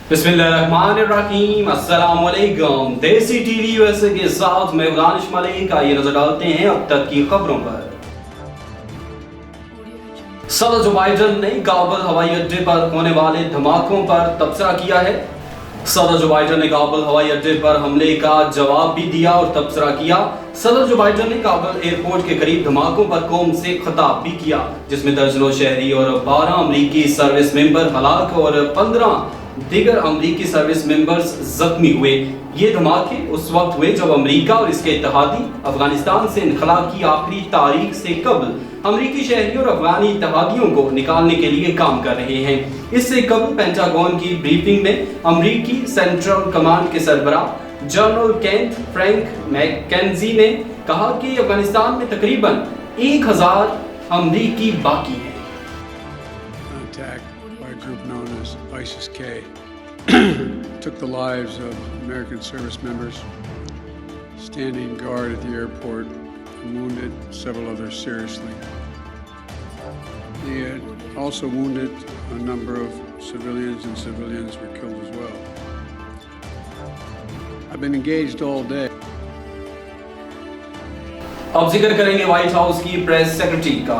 बिस्मिल्लाहिर्रहमानिर्रहीम, अस्सलाम वालेकुम। देसी टीवी यूएसए के साथ मैं दानिश मलिक। आइए नजर डालते हैं अब तक की खबरों पर। सदर जो बाइडन ने काबुल हवाई अड्डे पर होने वाले धमाकों पर तबसरा किया है। सदर जो बाइडन ने काबुल हवाई अड्डे पर हमले का जवाब भी दिया और तबसरा किया। सदर जो बाइडन ने काबुल एयरपोर्ट के करीब धमाकों पर कौम से खिताब भी किया, जिसमें दर्जनों शहरी और 12 अमरीकी सर्विस मेंबर हलाक और 15 दीगर अमरीकी सर्विस मेंबर्स जख्मी हुए। ये धमाके उस वक्त हुए जब अमेरिका और इसके इत्तेहादी अफगानिस्तान से इनखला की आखिरी तारीख से कबल अमरीकी शहरी और अफगानी इत्तेहादियों को निकालने के लिए काम कर रहे हैं। इससे कबल पेंटागन की ब्रीफिंग में अमरीकी सेंट्रल कमांड के सरबराह जनरल केंट फ्रैंक मैकेंजी ने कहा कि अफगानिस्तान में तकरीबन 1000 अमरीकी बाकी हैं। Group known as ISIS-K took the lives of American service members standing guard at the airport and wounded several others seriously. They had also wounded a number of civilians, and civilians were killed as well. I've been engaged all day. अब जिक्र करेंगे white house की press secretary का।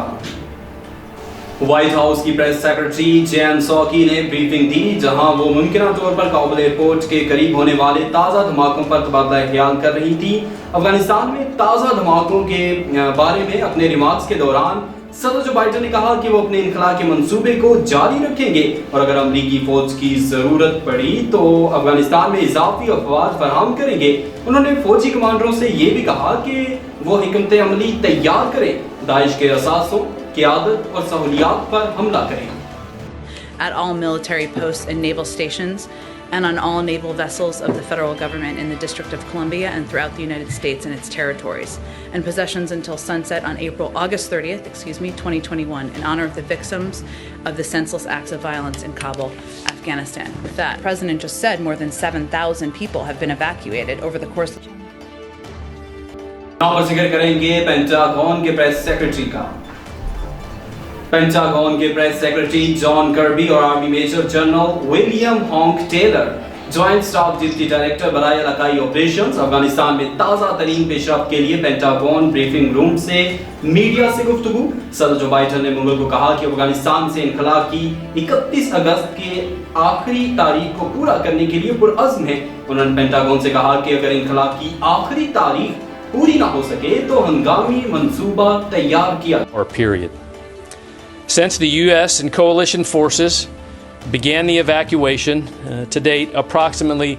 White house की press secretary जेन सॉकी ने briefing दी, जहां वो मुमकिना तौर पर काबुल एयरपोर्ट के करीब होने वाले ताज़ा धमाकों पर तबादला ख्याल कर रही थी। अफगानिस्तान में ताज़ा धमाकों के बारे में अपने रिमार्क्स के दौरान सदर जो बाइडन ने कहा कि वो अपने इनखला के मंसूबे को जारी रखेंगे और अगर अमरीकी फौज की ज़रूरत पड़ी तो अफगानिस्तान में इजाफी अफवाज फराहम करेंगे। उन्होंने फौजी कमांडरों से ये भी कहा कि वो हिकमत अमली तैयार करें, दाइश के असासों क़यादत और सहूलियात पर हमला करें। At all military posts and naval stations and on all naval vessels of the federal government in the District of Columbia and throughout the United States and its territories, and possessions until sunset on August 30th, 2021, in honor of the victims of the senseless acts of violence in Kabul, Afghanistan. With that, the President just said more than 7,000 people have been evacuated over the course of... यहाँ पर जिक्र करेंगे Pentagon के press secretary का। Pentagon के press secretary John Kirby और army major general William Hank Taylor, joint staff deputy director बराए इलाकाई ऑपरेशंस, अफगानिस्तान में ताज़ा तरीन पेशरफ्त के लिए पेंटागन ब्रीफिंग रूम से मीडिया से गुफ्तगू। सदर जो बाइडन ने मंगल को कहा कि अफगानिस्तान से इनखला की 31 अगस्त के आखिरी तारीख को पूरा करने के लिए पुरअज़्म है। उन्होंने पेंटागन से कहा कि अगर इनखला की आखिरी तारीख पूरी ना हो सके तो हंगामी मंसूबा तैयार किया। Or period. Since the U.S. and coalition forces began the evacuation, to date, approximately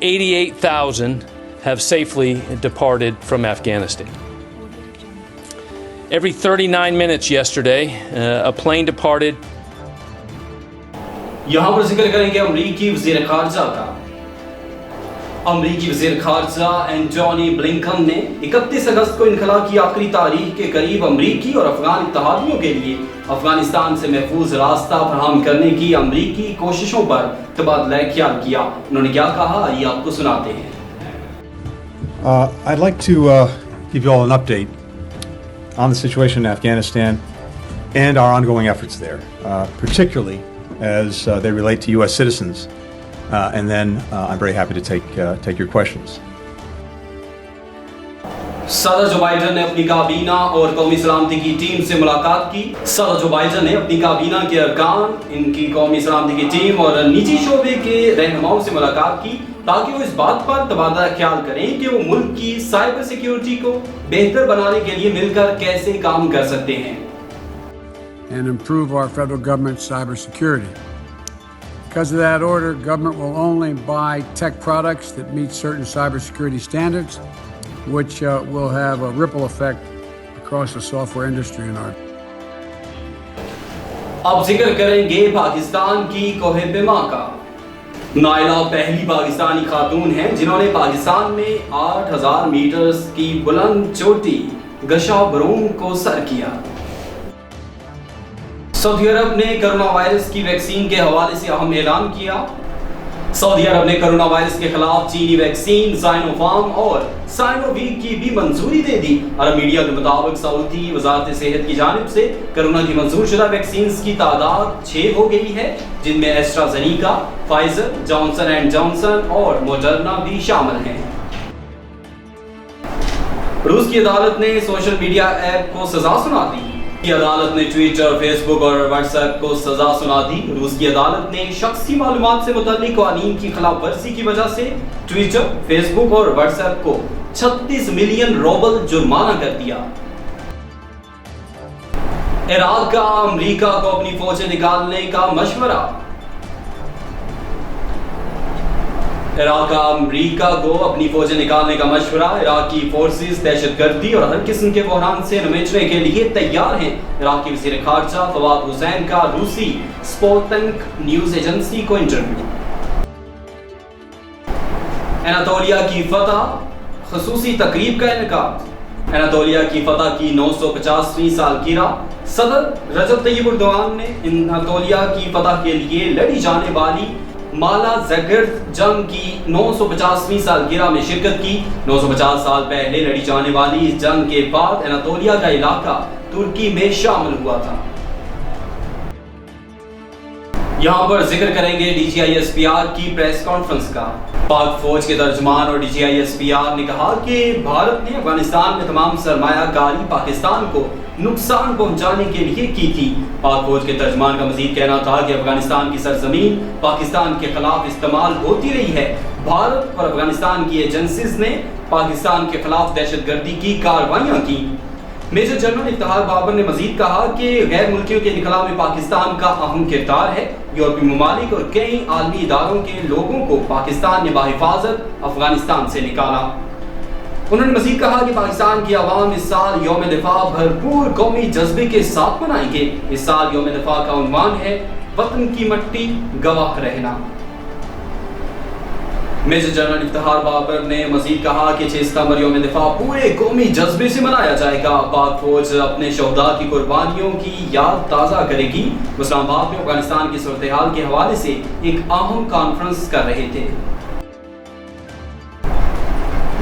88,000 have safely departed from Afghanistan. Every 39 minutes yesterday, a plane departed. यहाँ पर जिक्र करेंगे अमरीकी वज़ीर ख़ारजा का। अमरीकी वज़ीर ख़ारजा एंटोनी ब्लिंकन ने 31 अगस्त को इनखला की आखिरी तारीख के करीब अमरीकी और अफगान इत्तेहादियों के लिए अफगानिस्तान से महफूज रास्ता फराहम करने की अमरीकी कोशिशों पर तबादला ख्याल किया। उन्होंने क्या कहा, आइए आपको सुनाते हैं। I'd like to give you all an update on the situation in Afghanistan and our ongoing efforts there, particularly as they relate to U.S. citizens. And then I'm very happy to take your questions. सदर जो Biden ने अपनी काबीना और कौमी सलामती की team से मुलाकात की। सदर जो बाइडन ने अपनी काबीना के अरकान, इनकी कौमी सलामती की टीम और निजी शोबे के रहनुमाओं से मुलाकात की ताकि वो इस बात पर तबादला ख्याल करें कि वो मुल्क की साइबर सिक्योरिटी को बेहतर बनाने के लिए मिलकर कैसे काम कर सकते हैं। And improve our federal government's cyber security. Because of that order, government will only buy tech products that meet certain cybersecurity standards, which will have a ripple effect across the software industry in our. अब जिक्र करेंगे पाकिस्तान की कोहिमा का। Naila पहली पाकिस्तानी खातून हैं जिन्होंने पाकिस्तान में 8000 metre की बुलंद चोटी गशाबरूम को सर किया। सऊदी अरब ने कोरोना वायरस की वैक्सीन के हवाले से अहम ऐलान किया। सऊदी अरब ने कोरोना वायरस के खिलाफ चीनी वैक्सीन साइनोफार्म और साइनोवीक की भी मंजूरी दे दी। अरब मीडिया के मुताबिक सऊदी वजारत सेहत की जानिब से कोरोना की मंजूर शुदा वैक्सीन की तादाद 6 हो गई है, जिनमें AstraZeneca, Pfizer, Johnson and Johnson और मोडर्ना भी शामिल हैं। रूस की अदालत ने सोशल मीडिया ऐप को सजा सुना दी। अदालत ने ट्विटर, फेसबुक और व्हाट्सएप को सजा सुना दी। रूस की अदालत ने शख्सी मालूमात से मुताल्लिक कानून की खिलाफ वर्जी की वजह से ट्विटर, फेसबुक और व्हाट्सएप को 36 मिलियन रूबल जुर्माना कर दिया। इराक का अमेरिका को अपनी फौजें निकालने का मशवरा। इराक का अमेरिका को अपनी फौजें निकालने का मशवरा। इराक की फोर्सेस दहशतगर्दी और हर किस्म के बहरान से निपटने के लिए तैयार हैं। इराक के वज़ीर ख़ारजा फवाद हुसैन का रूसी स्पुतनिक न्यूज़ एजेंसी को इंटरव्यू। एनातोलिया की फतह, ख़ुसूसी तकरीब का इनेकाद। एनातोलिया की फतह की 950वीं सालगिरह। सदर रजब तय्यिप एर्दोगान ने एनातोलिया की फतह के लिए लड़ी जाने वाली माला ज़गर्द जंग की 950वीं सालगिरह में शिरकत की। 950 साल पहले लड़ी जाने वाली इस जंग के बाद एनातोलिया का इलाका तुर्की में शामिल हुआ था। यहाँ पर जिक्र करेंगे DGISPR की प्रेस कॉन्फ्रेंस का। पाक फौज के तर्जमान और DGISPR ने कहा कि भारत ने अफगानिस्तान में तमाम सरमायाकारी पाकिस्तान को नुकसान पहुंचाने के लिए की थी। पाक फौज के तर्जमान का मजीद कहना था कि अफगानिस्तान की सरजमीन पाकिस्तान के खिलाफ इस्तेमाल होती रही है। भारत और अफगानिस्तान की एजेंसीज ने पाकिस्तान के खिलाफ दहशतगर्दी की कार्रवाइयां की। मेजर जनरल इफ्तिखार बाबर ने मजीद कहा कि गैर मुल्कियों के इनखला में पाकिस्तान का अहम किरदार है। यूरोपीय ममालिक और कई आलमी इदारों के लोगों को पाकिस्तान ने बाहिफाजत अफगानिस्तान से निकाला। उन्होंने मजीद कहा कि पाकिस्तान की आवाम इस साल यौम दिफा भरपूर कौमी जज्बे के साथ मनाएंगे। इस साल यौम दिफा का उन्वान है वतन की मट्टी गवाह रहना। मेजर जनरल इफ्तिखार बाबर ने मजीद कहा कि 6 सितंबर यौम दिफा पूरे कौमी जज्बे से मनाया जाएगा। पाक फौज अपने शहदा की कुर्बानियों की याद ताज़ा करेगी। इस्लामाबाद में अफगानिस्तान की सूरत हाल के हवाले से एक अहम कॉन्फ्रेंस कर रहे थे।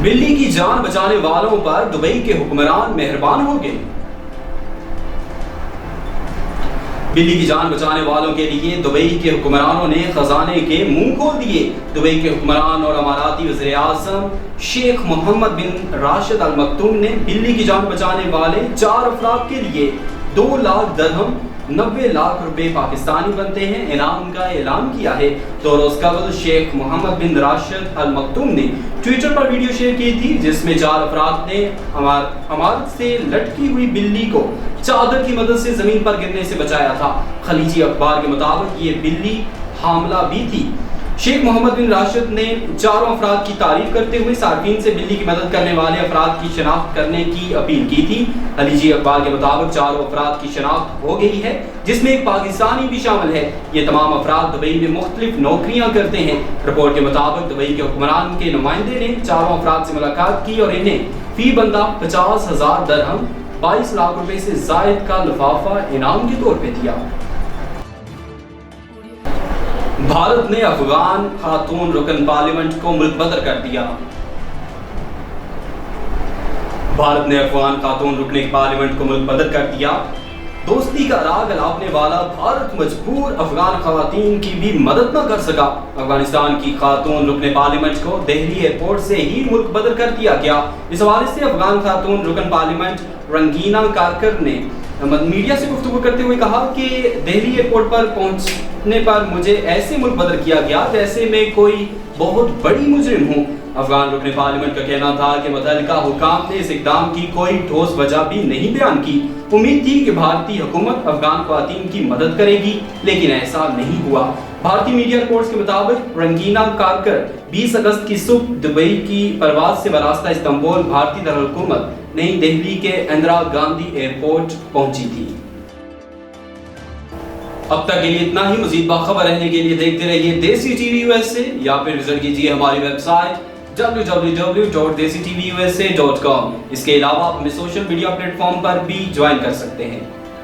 बिल्ली की जान बचाने वालों पर दुबई के हुक्मरान मेहरबान हो गए। बिल्ली की जान बचाने वालों के लिए दुबई के हुक्मरानों ने खजाने के मुंह खोल दिए। दुबई के हुक्मरान और अमाराती वज़ीर आज़म शेख मोहम्मद बिन राशिद अल मक्तूम ने बिल्ली की जान बचाने वाले 4 अफराद के लिए 2 लाख दरहम 90 लाख रुपए पाकिस्तानी बनते हैं इनाम का ऐलान किया है। 2 रोज कबल शेख मोहम्मद बिन राशिद अल मक्तूम ने ट्विटर पर वीडियो शेयर की थी, जिसमें 4 अफराद ने इमारत से लटकी हुई बिल्ली को चादर की मदद से जमीन पर गिरने से बचाया था। खलीजी अखबार के मुताबिक ये बिल्ली हामला भी थी। शेख मोहम्मद बिन राशिद ने 4 अफराद की तारीफ करते हुए सार्फिन से बिल्ली की मदद करने वाले अफराद की शनाख्त करने की अपील की थी। खलीजी अखबार के मुताबिक 4 अफराद की शनाख्त हो गई है, जिसमें एक पाकिस्तानी भी शामिल है। ये तमाम अफराद दुबई में मुख्तलिफ नौकरियां करते हैं। रिपोर्ट के मुताबिक दुबई के हुक्मरान के नुमाइंदे ने 4 अफराद से मुलाकात की और इन्हें फी बंदा 50,000 दरहम 22 लाख रुपए से जायद का लिफाफा इनाम के तौर पर दिया। भारत ने अफगान खातून रुकन पार्लियामेंट को मुल्क बदर कर दिया। भारत ने अफगान खातून रुकन पार्लियामेंट को मुल्क बदर कर दिया। दोस्ती का राग अलापने वाला भारत मजबूर अफगान खवातीन की भी मदद न कर सका। अफगानिस्तान की खातून रुकन पार्लियामेंट को दिल्ली एयरपोर्ट से ही मुल्क बदर कर दिया गया। इस हवाले से अफगान खातून रुकन पार्लियामेंट रंगीना कारकर ने मीडिया से गुफ्तगू करते हुए कहा कि दिल्ली एयरपोर्ट पर पहुंचने पर मुझे ऐसे मुल्क बदर किया गया जैसे मैं कोई बहुत बड़ी मुजरिम हूँ। अफगान रुकन पार्लियामेंट का कहना था कि मुतल्लिका हुकाम ने इस इक़दाम की कोई ठोस वजह भी नहीं बयान की। उम्मीद थी कि भारतीय हुकूमत अफगान ख्वातीन की मदद करेगी, लेकिन ऐसा नहीं हुआ। भारतीय मीडिया रिपोर्ट्स के मुताबिक रंगीना कारकर 20 अगस्त की सुबह दुबई की परवाज से बरास्ता इस्तांबुल भारतीय दारुल-हुकूमत नई दिल्ली के इंदिरा गांधी एयरपोर्ट पहुंची थी। अब तक के लिए इतना ही। मजीद बाखबर रहने के लिए देखते रहिए देसी टीवी यूएसए या फिर विजिट कीजिए हमारी वेबसाइट www.desitvusa.com। इसके अलावा आप हमें सोशल मीडिया प्लेटफॉर्म पर भी ज्वाइन कर सकते हैं।